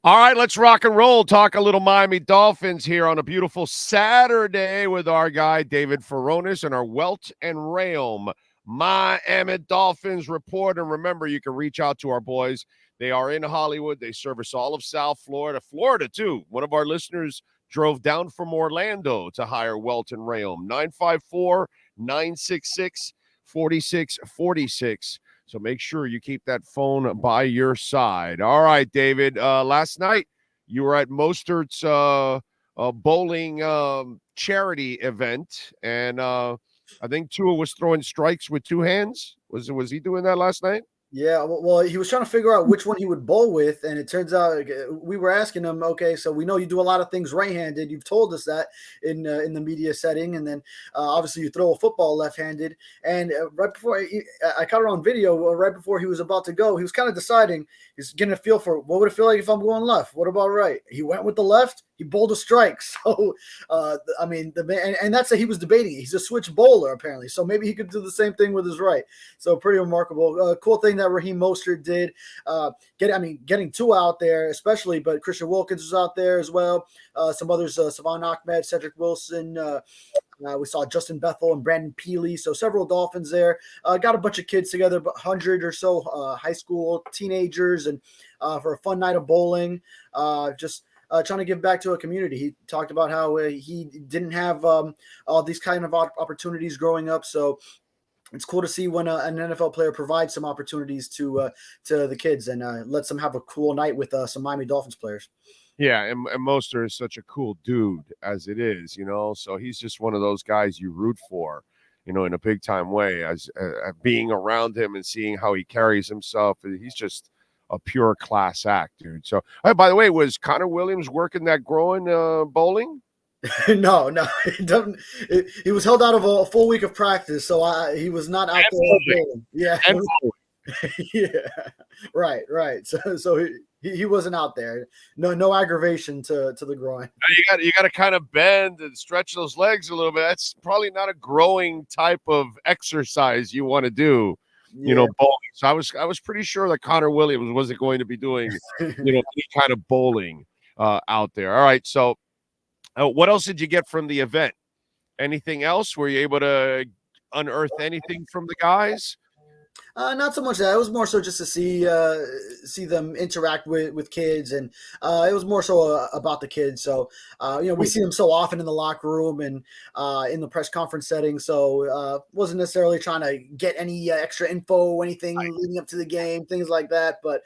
All right, let's rock and roll. Talk a little Miami Dolphins here on a beautiful Saturday with our guy, David Furones, and our Welt and Rheaume Miami Dolphins report. And remember, you can reach out to our boys. They are in Hollywood. They service all of South Florida, too. One of our listeners drove down from Orlando to hire Welt and Rheaume. 954-966-4646. So make sure you keep that phone by your side. All right, David. Last night you were at Mostert's bowling charity event, and I think Tua was throwing strikes with two hands. Was he doing that last night? Yeah, well, he was trying to figure out which one he would bowl with, and it turns out we were asking him, okay, so we know you do a lot of things right-handed. You've told us that in the media setting, and then obviously you throw a football left-handed. And right before I caught it on video, right before he was about to go, he was kind of deciding. He's getting a feel for what would it feel like if I'm going left. What about right? He went with the left. He bowled a strike. So, I mean, and that's he was debating. He's a switch bowler, apparently. So maybe he could do the same thing with his right. So pretty remarkable. Cool thing that Raheem Mostert did. Getting two out there, especially, but Christian Wilkins was out there as well. Some others, Savon Ahmed, Cedric Wilson. We saw Justin Bethel and Brandon Peely. So several Dolphins there. Got a bunch of kids together, 100 or so high school teenagers, and for a fun night of bowling. Trying to give back to a community. He talked about how he didn't have all these kind of opportunities growing up. So it's cool to see when an NFL player provides some opportunities to the kids and lets them have a cool night with some Miami Dolphins players. Yeah, and Mostert is such a cool dude as it is, so he's just one of those guys you root for, in a big time way, as being around him and seeing how he carries himself. He's just a pure class act, dude. So, by the way, was Connor Williams working that groin bowling? No, he doesn't. He was held out of a full week of practice, so he was not out there bowling. Yeah, yeah, right. So he wasn't out there. No aggravation to the groin. You got to kind of bend and stretch those legs a little bit. That's probably not a growing type of exercise you want to do. Bowling. So I was pretty sure that Connor Williams wasn't going to be doing, any kind of bowling out there. All right. So what else did you get from the event? Anything else? Were you able to unearth anything from the guys? Not so much that. It was more so just to see them interact with kids, and it was more so about the kids. So we see them so often in the locker room and in the press conference setting. So wasn't necessarily trying to get any extra info, anything leading up to the game, things like that. But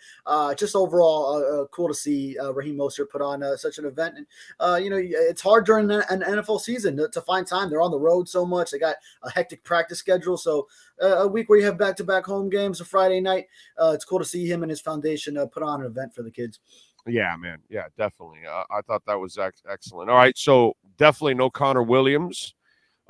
just overall, cool to see Raheem Mostert put on such an event. And it's hard during an NFL season to find time. They're on the road so much. They got a hectic practice schedule. So a week where you have back-to-back home games a Friday night, it's cool to see him and his foundation put on an event for the kids. Yeah, man. Yeah, definitely. I thought that was excellent. All right, so definitely no Connor Williams.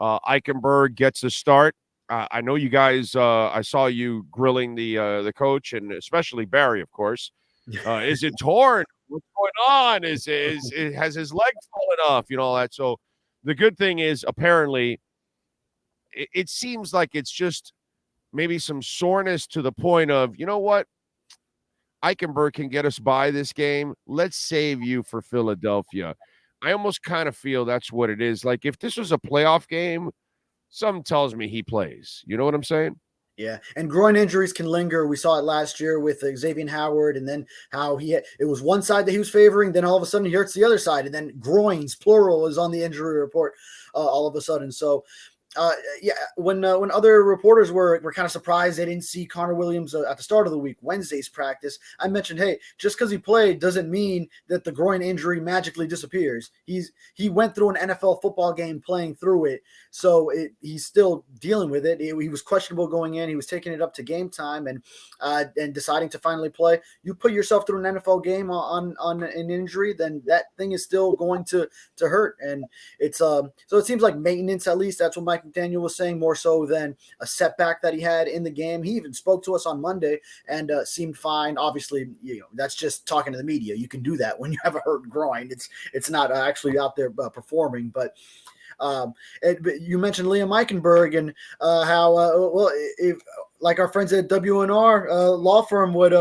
Eichenberg gets a start. I know you guys. I saw you grilling the coach and especially Barry, of course. Is it torn? What's going on? Has his leg fallen off? All that. So the good thing is apparently it seems like it's just maybe some soreness to the point of, you know what? Eichenberg can get us by this game. Let's save you for Philadelphia. I almost kind of feel that's what it is. Like if this was a playoff game, something tells me he plays. You know what I'm saying? Yeah, and groin injuries can linger. We saw it last year with Xavier Howard, and then how it was one side that he was favoring, then all of a sudden he hurts the other side, and then groins, plural, is on the injury report all of a sudden. So when other reporters were kind of surprised they didn't see Connor Williams at the start of the week, Wednesday's practice, I mentioned, hey, just because he played doesn't mean that the groin injury magically disappears. He went through an NFL football game playing through it, so he's still dealing with it. He was questionable going in. He was taking it up to game time and deciding to finally play. You put yourself through an NFL game on an injury, then that thing is still going to hurt, and it's so it seems like maintenance, at least that's what Mike McDaniel was saying, more so than a setback that he had in the game. He even spoke to us on Monday and seemed fine. Obviously, that's just talking to the media. You can do that when you have a hurt groin. It's not actually out there performing. But you mentioned Liam Eichenberg and how if like our friends at WNR law firm would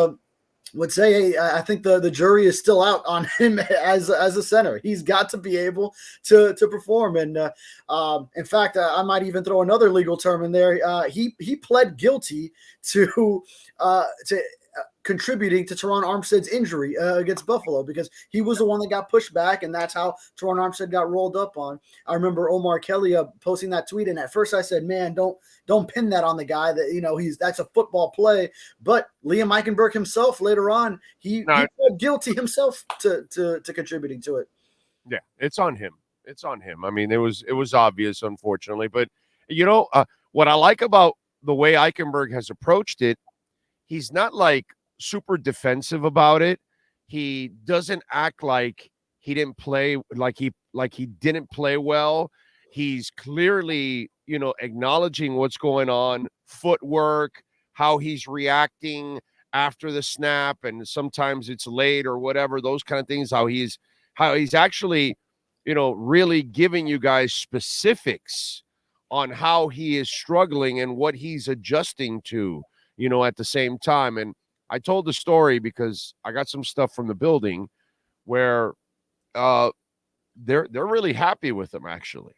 would say, hey, I think the jury is still out on him as a center. He's got to be able to perform. And in fact, I might even throw another legal term in there. He pled guilty to contributing to Teron Armstead's injury against Buffalo, because he was the one that got pushed back, and that's how Teron Armstead got rolled up on. I remember Omar Kelly posting that tweet, and at first I said, man, don't pin that on the guy, that that's a football play. But Liam Eichenberg himself later on, he pled guilty himself to contributing to it. Yeah, it's on him. It's on him. I mean, it was obvious, unfortunately. But what I like about the way Eichenberg has approached it, he's not like super defensive about it. He doesn't act like he didn't play, like he didn't play well. He's clearly, acknowledging what's going on, footwork, how he's reacting after the snap, and sometimes it's late or whatever, those kind of things, how he's actually, really giving you guys specifics on how he is struggling and what he's adjusting to, at the same time. And I told the story because I got some stuff from the building where they're really happy with him, actually.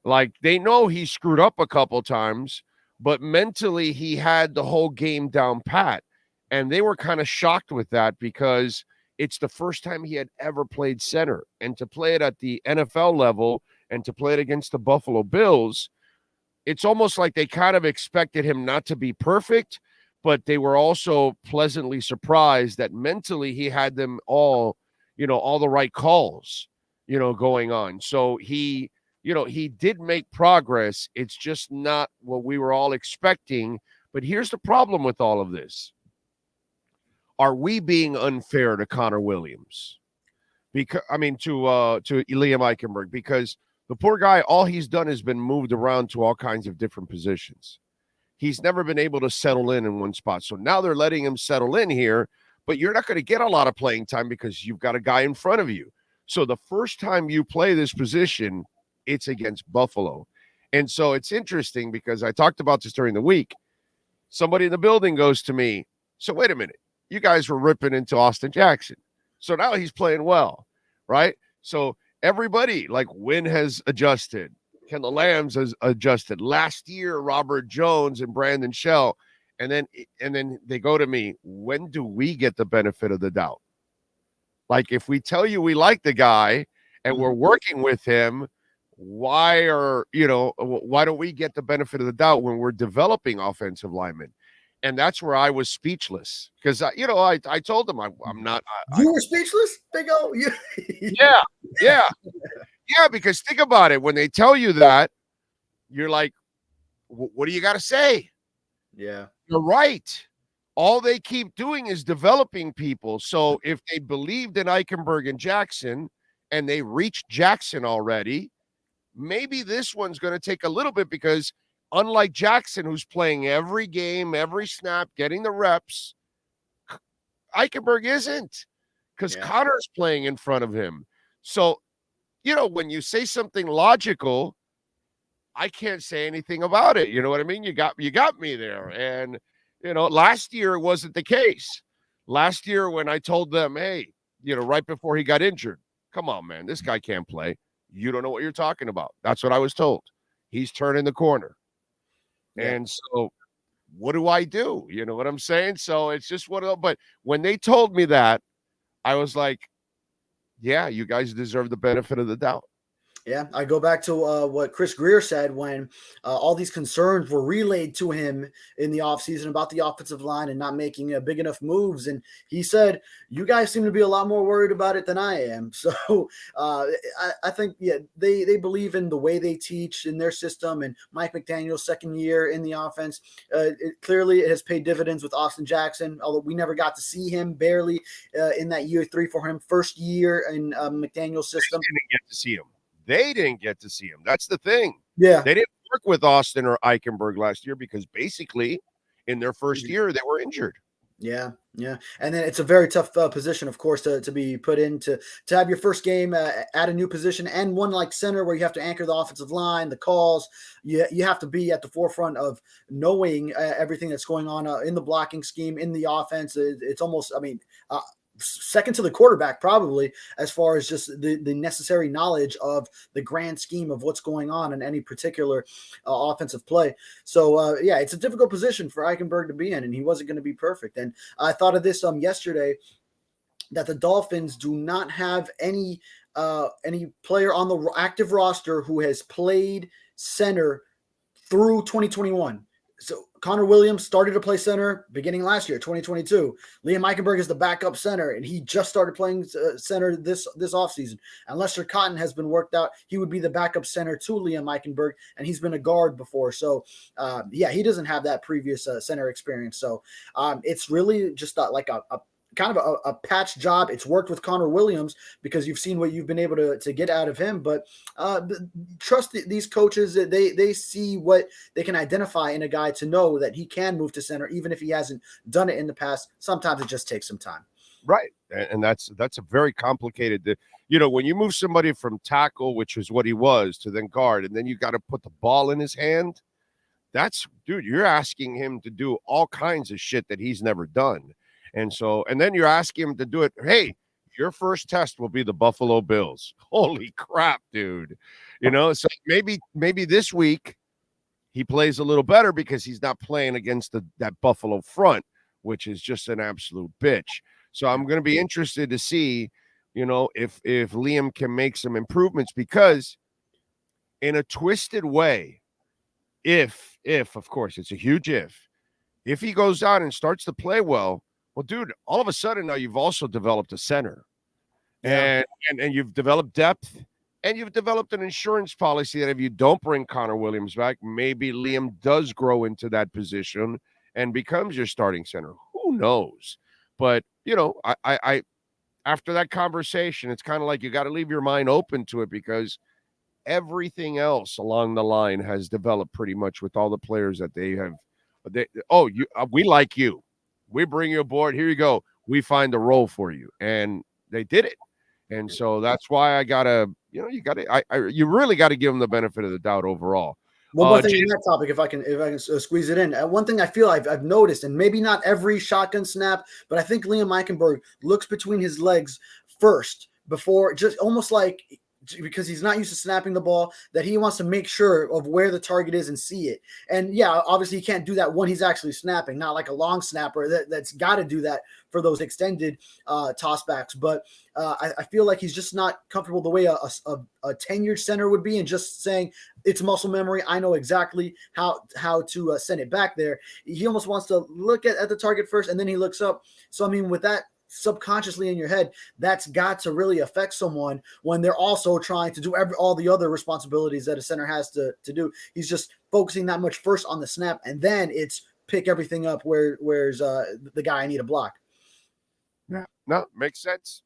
Like, they know he screwed up a couple times, but mentally he had the whole game down pat. And they were kind of shocked with that because it's the first time he had ever played center. And to play it at the NFL level and to play it against the Buffalo Bills, it's almost like they kind of expected him not to be perfect, but they were also pleasantly surprised that mentally he had them all, all the right calls, going on. So he did make progress. It's just not what we were all expecting. But here's the problem with all of this. Are we being unfair to Connor Williams? To Liam Eichenberg, because the poor guy, all he's done has been moved around to all kinds of different positions. He's never been able to settle in one spot. So now they're letting him settle in here, but you're not going to get a lot of playing time because you've got a guy in front of you. So the first time you play this position, it's against Buffalo. And so it's interesting because I talked about this during the week. Somebody in the building goes to me, so wait a minute, you guys were ripping into Austin Jackson. So now he's playing well, right? So everybody, like Wynn has adjusted. Kendall Lambs has adjusted. Last year, Robert Jones and Brandon Shell. And then they go to me, when do we get the benefit of the doubt? Like, if we tell you we like the guy and we're working with him, why don't we get the benefit of the doubt when we're developing offensive linemen? And that's where I was speechless because, I told them I'm not. You were speechless? Big O? Yeah. Yeah, because think about it. When they tell you that, you're like, what do you got to say? Yeah. You're right. All they keep doing is developing people. So if they believed in Eichenberg and Jackson and they reached Jackson already, maybe this one's going to take a little bit because unlike Jackson, who's playing every game, every snap, getting the reps, Eichenberg isn't because Connor's playing in front of him. So, when you say something logical, I can't say anything about it. You know what I mean? You got me there. And, last year it wasn't the case. Last year when I told them, hey, right before he got injured, come on, man, this guy can't play. You don't know what you're talking about. That's what I was told. He's turning the corner. Yeah. And so what do I do? You know what I'm saying? So it's just but when they told me that, I was like, yeah, you guys deserve the benefit of the doubt. Yeah, I go back to what Chris Greer said when all these concerns were relayed to him in the offseason about the offensive line and not making big enough moves. And he said, you guys seem to be a lot more worried about it than I am. So I think, they believe in the way they teach in their system. And Mike McDaniel's second year in the offense, clearly it has paid dividends with Austin Jackson, although we never got to see him barely in that year 3 for him. First year in McDaniel's system. We didn't get to see him. They didn't get to see him. That's the thing. Yeah. They didn't work with Austin or Eichenberg last year because basically in their first year, they were injured. Yeah, yeah, and then it's a very tough position, of course, to be put in to have your first game at a new position, and one like center where you have to anchor the offensive line, the calls. You have to be at the forefront of knowing everything that's going on in the blocking scheme, in the offense. It's almost, I mean, second to the quarterback probably, as far as just the necessary knowledge of the grand scheme of what's going on in any particular offensive play. So yeah, it's a difficult position for Eichenberg to be in, and he wasn't going to be perfect. And I thought of this yesterday, that the Dolphins do not have any player on the active roster who has played center through 2021. So Connor Williams started to play center beginning last year, 2022. Liam Eichenberg is the backup center, and he just started playing center this offseason. And Lester Cotton has been worked out. He would be the backup center to Liam Eichenberg, and he's been a guard before. So, yeah, he doesn't have that previous center experience. So it's really just like a kind of a patch job. It's worked with Connor Williams because you've seen what you've been able to get out of him. But trust these coaches. They see what they can identify in a guy to know that he can move to center, even if he hasn't done it in the past. Sometimes it just takes some time. Right. And that's a very complicated, when you move somebody from tackle, which is what he was, to then guard, and then you got to put the ball in his hand. Dude, you're asking him to do all kinds of shit that he's never done. And then you're asking him to do it. Hey, your first test will be the Buffalo Bills. Holy crap, dude. So maybe this week he plays a little better because he's not playing against that Buffalo front, which is just an absolute bitch. So I'm going to be interested to see, if Liam can make some improvements, because in a twisted way, if of course it's a huge if he goes out and starts to play well, dude, all of a sudden now you've also developed a center, and you've developed depth, and you've developed an insurance policy that if you don't bring Connor Williams back, maybe Liam does grow into that position and becomes your starting center. Who knows? But I after that conversation, it's kind of like you got to leave your mind open to it, because everything else along the line has developed pretty much with all the players that they have. We like you. We bring you aboard. Here you go. We find a role for you. And they did it. And so that's why I you really got to give them the benefit of the doubt overall. One more thing on that topic, if I can squeeze it in. One thing I feel I've noticed, and maybe not every shotgun snap, but I think Liam Eichenberg looks between his legs first before, just almost like, because he's not used to snapping the ball, that he wants to make sure of where the target is and see it. And yeah, obviously he can't do that when he's actually snapping, not like a long snapper that's got to do that for those extended tossbacks. But I feel like he's just not comfortable the way a tenured center would be, and just saying it's muscle memory. I know exactly how to send it back there. He almost wants to look at the target first, and then he looks up. So, I mean, with that subconsciously in your head, that's got to really affect someone when they're also trying to do all the other responsibilities that a center has to do. He's just focusing that much first on the snap, and then it's pick everything up where's the guy I need to block. Yeah, no, makes sense.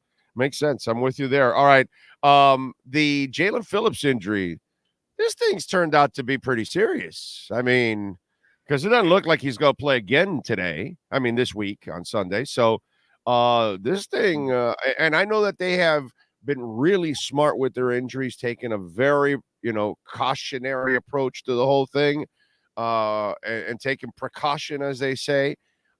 I'm with you there. All right. The Jalen Phillips injury, this thing's turned out to be pretty serious. I mean, because it doesn't look like he's going to play again this week on Sunday. So this thing, and I know that they have been really smart with their injuries, taking a very, cautionary approach to the whole thing, and taking precaution, as they say.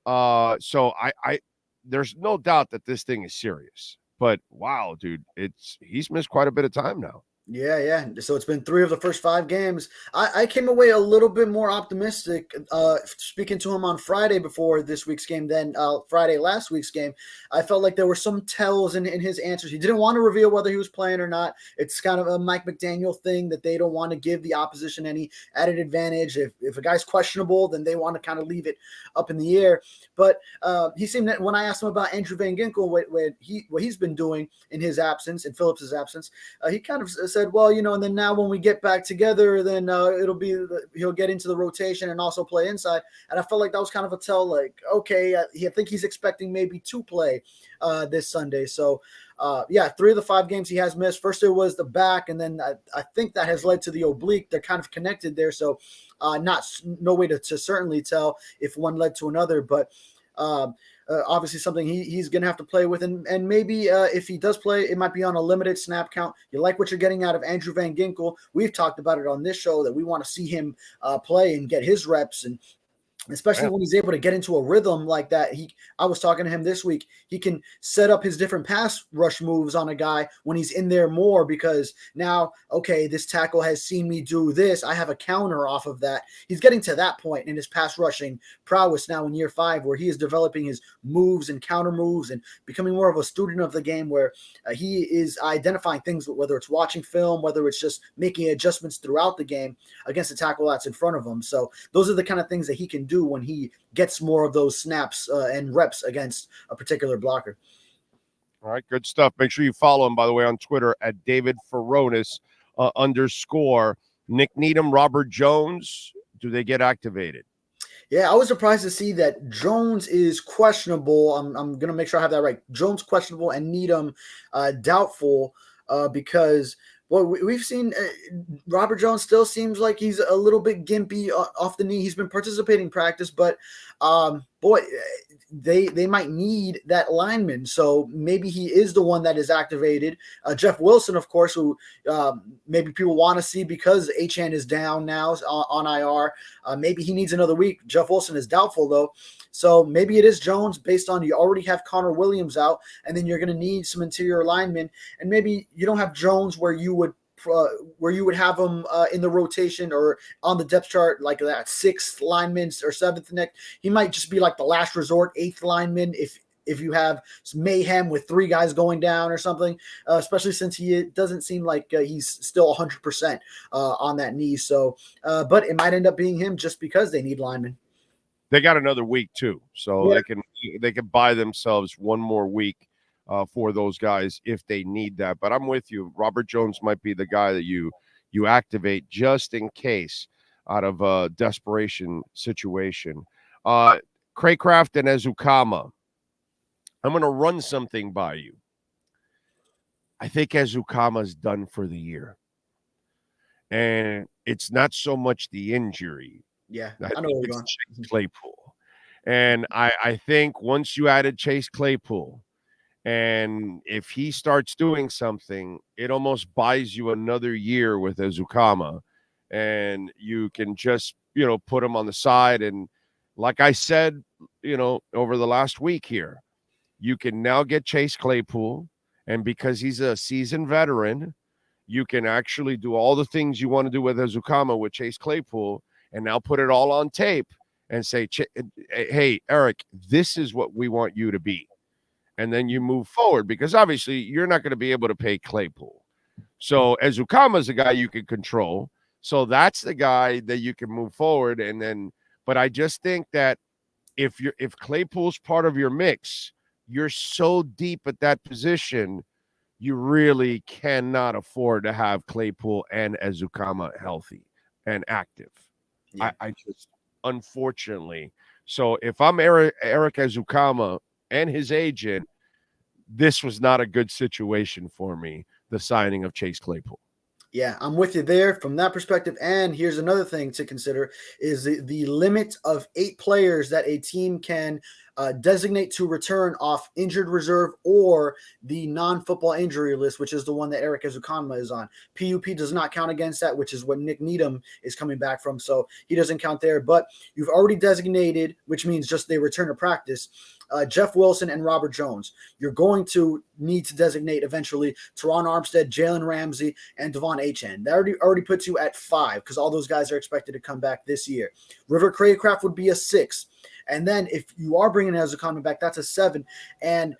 So I there's no doubt that this thing is serious. But wow, dude, he's missed quite a bit of time now. Yeah. So it's been 3 of the first 5 games. I came away a little bit more optimistic speaking to him on Friday before this week's game than Friday last week's game. I felt like there were some tells in his answers. He didn't want to reveal whether he was playing or not. It's kind of a Mike McDaniel thing that they don't want to give the opposition any added advantage. If a guy's questionable, then they want to kind of leave it up in the air. But he seemed that when I asked him about Andrew Van Ginkel, what he's been doing in his absence, in Phillips' absence, he kind of said, well, and then now when we get back together, then he'll get into the rotation and also play inside. And I felt like that was kind of a tell, like, okay, I think he's expecting maybe to play this Sunday. So, 3 of the 5 games he has missed. First it was the back, and then I think that has led to the oblique. They're kind of connected there. So no way to certainly tell if one led to another. But obviously something he's going to have to play with. And maybe if he does play, it might be on a limited snap count. You like what you're getting out of Andrew Van Ginkel. We've talked about it on this show that we want to see him play and get his reps, and especially when he's able to get into a rhythm like that. I was talking to him this week. He can set up his different pass rush moves on a guy when he's in there more, because now, okay, this tackle has seen me do this. I have a counter off of that. He's getting to that point in his pass rushing prowess now in year 5, where he is developing his moves and counter moves and becoming more of a student of the game, where he is identifying things, whether it's watching film, whether it's just making adjustments throughout the game against the tackle that's in front of him. So those are the kind of things that he can do when he gets more of those snaps and reps against a particular blocker. All right, good stuff. Make sure you follow him, by the way, on Twitter at David Furones _ Nick Needham, Robert Jones. Do they get activated? Yeah, I was surprised to see that Jones is questionable. I'm going to make sure I have that right. Jones questionable and Needham doubtful because – well, we've seen Robert Jones still seems like he's a little bit gimpy off the knee. He's been participating in practice, but they might need that lineman. So maybe he is the one that is activated. Jeff Wilson, of course, who maybe people want to see because Achane is down now on IR. Maybe he needs another week. Jeff Wilson is doubtful, though. So maybe it is Jones based on you already have Connor Williams out, and then you're going to need some interior linemen. And maybe you don't have Jones where you would have him in the rotation or on the depth chart like that 6th lineman or 7th neck. He might just be like the last resort 8th lineman if you have some mayhem with 3 guys going down or something, especially since he doesn't seem like he's still 100% on that knee. So, but it might end up being him just because they need linemen. They got another week too, so they can buy themselves one more week for those guys if they need that. But I'm with you. Robert Jones might be the guy that you activate just in case out of a desperation situation. Craycraft and Ezukama. I'm going to run something by you. I think Ezukama's done for the year. And it's not so much the injury. Yeah, I know where you're going. Chase Claypool. And I think once you added Chase Claypool, and if he starts doing something, it almost buys you another year with Ezukama. And you can just, put him on the side. And like I said, over the last week here, you can now get Chase Claypool. And because he's a seasoned veteran, you can actually do all the things you want to do with Ezukama with Chase Claypool, and now put it all on tape and say, hey, Eric, this is what we want you to be. And then you move forward, because obviously you're not going to be able to pay Claypool. So Ezukama is a guy you can control. So that's the guy that you can move forward. And then, but I just think that if Claypool's part of your mix, you're so deep at that position, you really cannot afford to have Claypool and Ezukama healthy and active. Yeah. I just, unfortunately. So if I'm Eric Ezukama and his agent, this was not a good situation for me, the signing of Chase Claypool. Yeah, I'm with you there from that perspective. And here's another thing to consider is the limit of 8 players that a team can designate to return off injured reserve or the non-football injury list, which is the one that Eric Ezukama is on. PUP does not count against that, which is what Nick Needham is coming back from. So he doesn't count there. But you've already designated, which means just they return to practice, Jeff Wilson and Robert Jones. You're going to need to designate eventually Teron Armstead, Jalen Ramsey, and Devon Achane. That already puts you at 5 because all those guys are expected to come back this year. River Craycraft would be a 6. And then if you are bringing Ezukama back, that's a 7. And,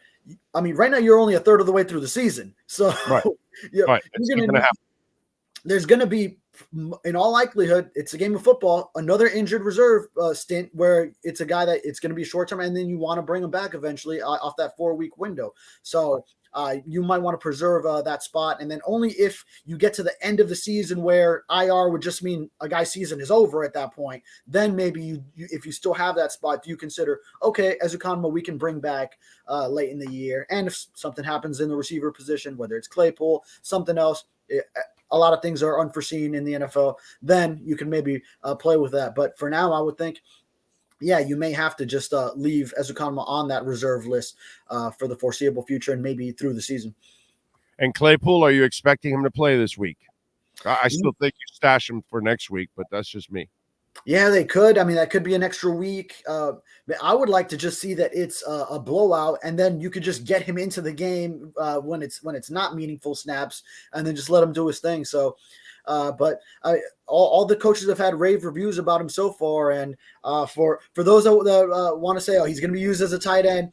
I mean, right now you're only a third of the way through the season. So right. There's going to be, in all likelihood, it's a game of football, another injured reserve stint where it's a guy that it's going to be short term, and then you want to bring him back eventually off that 4-week window. So you might want to preserve that spot. And then only if you get to the end of the season where IR would just mean a guy's season is over at that point, then maybe you if you still have that spot, do you consider, okay, Ezukama we can bring back late in the year. And if something happens in the receiver position, whether it's Claypool, something else, a lot of things are unforeseen in the NFL, then you can maybe play with that. But for now, I would think, yeah, you may have to just leave Ezukanma on that reserve list for the foreseeable future and maybe through the season. And Claypool, are you expecting him to play this week? I still think you stash him for next week, but that's just me. Yeah, they could. I mean, that could be an extra week. I would like to just see that it's a blowout, and then you could just get him into the game when it's not meaningful snaps, and then just let him do his thing. So, but all the coaches have had rave reviews about him so far, and for those that want to say, oh, he's going to be used as a tight end,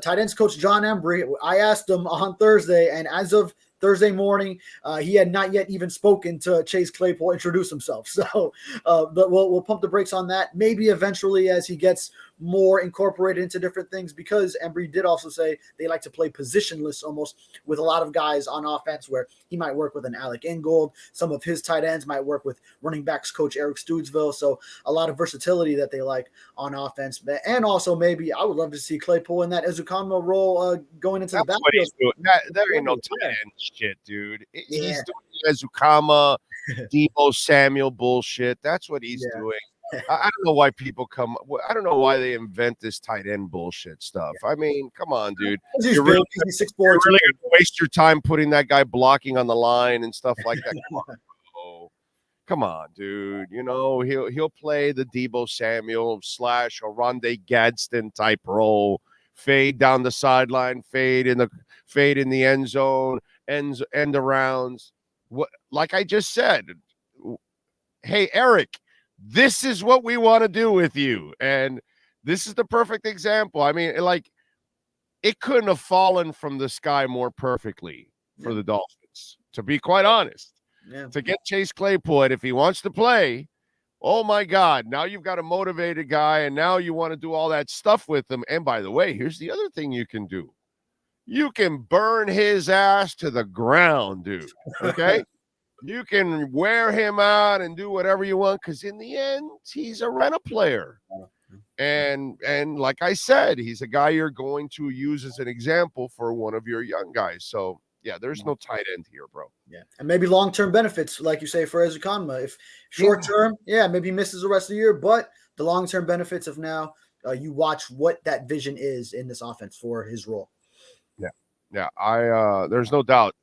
tight ends coach John Embry, I asked him on Thursday, and as of Thursday morning, he had not yet even spoken to Chase Claypool introduce himself. So but we'll pump the brakes on that. Maybe eventually as he gets more incorporated into different things, because Embry did also say they like to play positionless almost with a lot of guys on offense, where he might work with an Alec Ingold. Some of his tight ends might work with running backs coach Eric Stoodsville. So a lot of versatility that they like on offense. And also maybe I would love to see Claypool in that Ezukanma role going into the backfield. There ain't no tight end shit, dude. He's doing Ezukanma, Deebo Samuel bullshit. That's what he's doing. I don't know why people I don't know why they invent this tight end bullshit stuff. I mean, come on, dude. You're really going to waste your time putting that guy blocking on the line and stuff like that. Come on, dude. You know, he'll play the Deebo Samuel / Oronde Gadsden type role. Fade down the sideline, fade in the end zone, end arounds. What, like I just said, hey, Eric, this is what we want to do with you. And this is the perfect example. I mean, like, it couldn't have fallen from the sky more perfectly for the Dolphins, to be quite honest. To get Chase Claypool, and if he wants to play, oh my God, now you've got a motivated guy, and now you want to do all that stuff with him. And by the way, here's the other thing you can do. You can burn his ass to the ground, dude. Okay? You can wear him out and do whatever you want, because in the end, he's a rental player. And like I said, he's a guy you're going to use as an example for one of your young guys. So, yeah, there's no tight end here, bro. Yeah, and maybe long-term benefits, like you say, for Ezukanma. If short-term, maybe he misses the rest of the year, but the long-term benefits of now, you watch what that vision is in this offense for his role. Yeah. There's no doubt.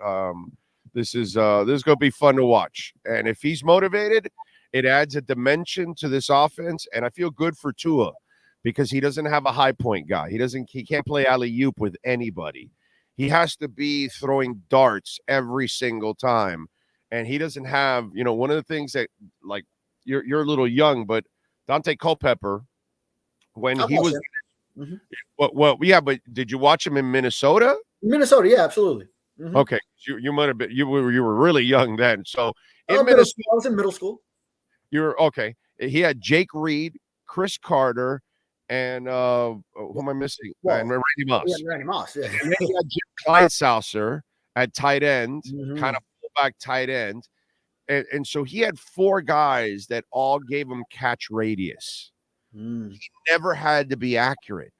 This is going to be fun to watch. And if he's motivated, it adds a dimension to this offense. And I feel good for Tua because he doesn't have a high point guy. He can't play alley-oop with anybody. He has to be throwing darts every single time. And he doesn't have, one of the things that, like, you're a little young, but Dante Culpepper, when he was but did you watch him in Minnesota? Minnesota, yeah, absolutely. Mm-hmm. Okay, you might have been you were really young then. So in Minnesota, I was in middle school. You're okay. He had Jake Reed, Chris Carter, and who am I missing? And Randy Moss. Yeah, Randy Moss. Yeah. And then he had Jim Kleinsaucer at tight end, kind of fullback tight end, and so he had 4 guys that all gave him catch radius. He never had to be accurate.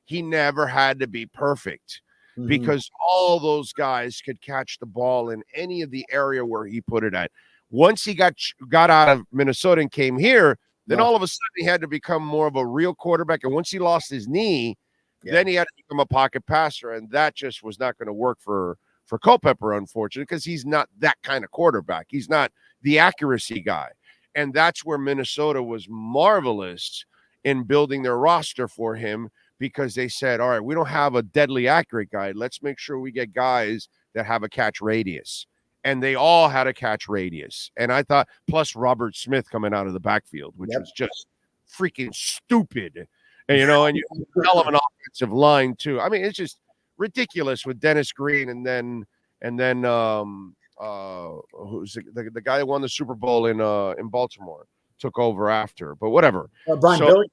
He never had to be perfect. Because all those guys could catch the ball in any of the area where he put it at. Once he got out of Minnesota and came here, then all of a sudden he had to become more of a real quarterback. And once he lost his knee, then he had to become a pocket passer. And that just was not going to work for Culpepper, unfortunately, because he's not that kind of quarterback. He's not the accuracy guy. And that's where Minnesota was marvelous in building their roster for him, because they said, all right, we don't have a deadly accurate guy. Let's make sure we get guys that have a catch radius. And they all had a catch radius. And I thought, plus Robert Smith coming out of the backfield, which was just freaking stupid. And, and you tell him an offensive line too. I mean, it's just ridiculous with Dennis Green and then who's the guy that won the Super Bowl in Baltimore took over after. But whatever. Brian Billick.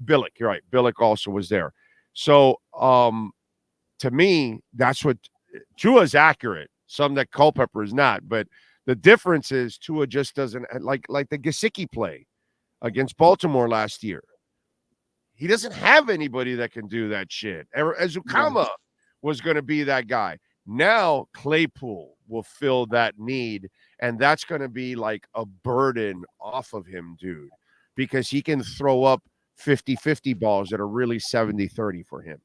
Billick, you're right. Billick also was there. So, to me, that's what Tua's accurate. Some that Culpepper is not, but the difference is Tua just doesn't like the Gesicki play against Baltimore last year. He doesn't have anybody that can do that shit. Ezukanma was going to be that guy. Now Claypool will fill that need, and that's going to be like a burden off of him, dude, because he can throw up 50-50 balls that are really 70-30 for him.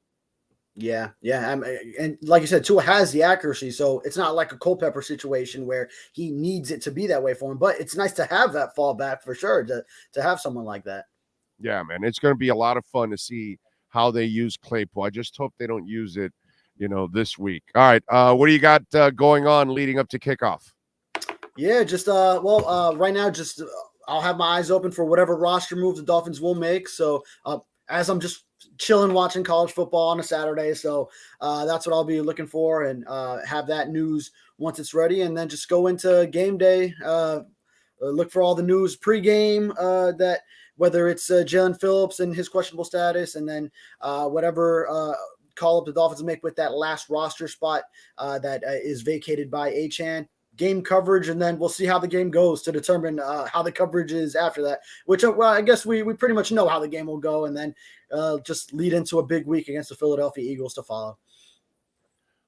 Yeah. And like you said, Tua has the accuracy, so it's not like a Culpepper situation where he needs it to be that way for him. But it's nice to have that fallback for sure, to have someone like that. Yeah, man, it's going to be a lot of fun to see how they use Claypool. I just hope they don't use it, this week. All right, what do you got going on leading up to kickoff? Yeah, just right now, just I'll have my eyes open for whatever roster move the Dolphins will make. So as I'm just chilling watching college football on a Saturday, so that's what I'll be looking for, and have that news once it's ready, and then just go into game day. Look for all the news pregame that whether it's Jalen Phillips and his questionable status, and then whatever call up the Dolphins make with that last roster spot that is vacated by Achane. Game coverage, and then we'll see how the game goes to determine how the coverage is after that, which I guess we pretty much know how the game will go, and then just lead into a big week against the Philadelphia Eagles to follow.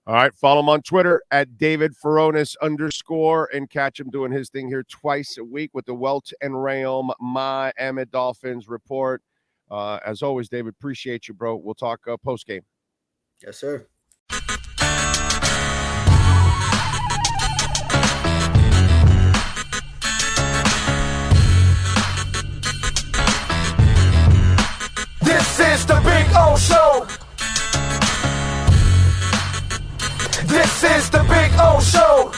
All right, follow him on Twitter at David Furones _ and catch him doing his thing here twice a week with the Welt Rheaume Miami Dolphins report. As always, David, appreciate you, bro. We'll talk post game. Yes, sir. This is the Big O Show. This is the Big O Show.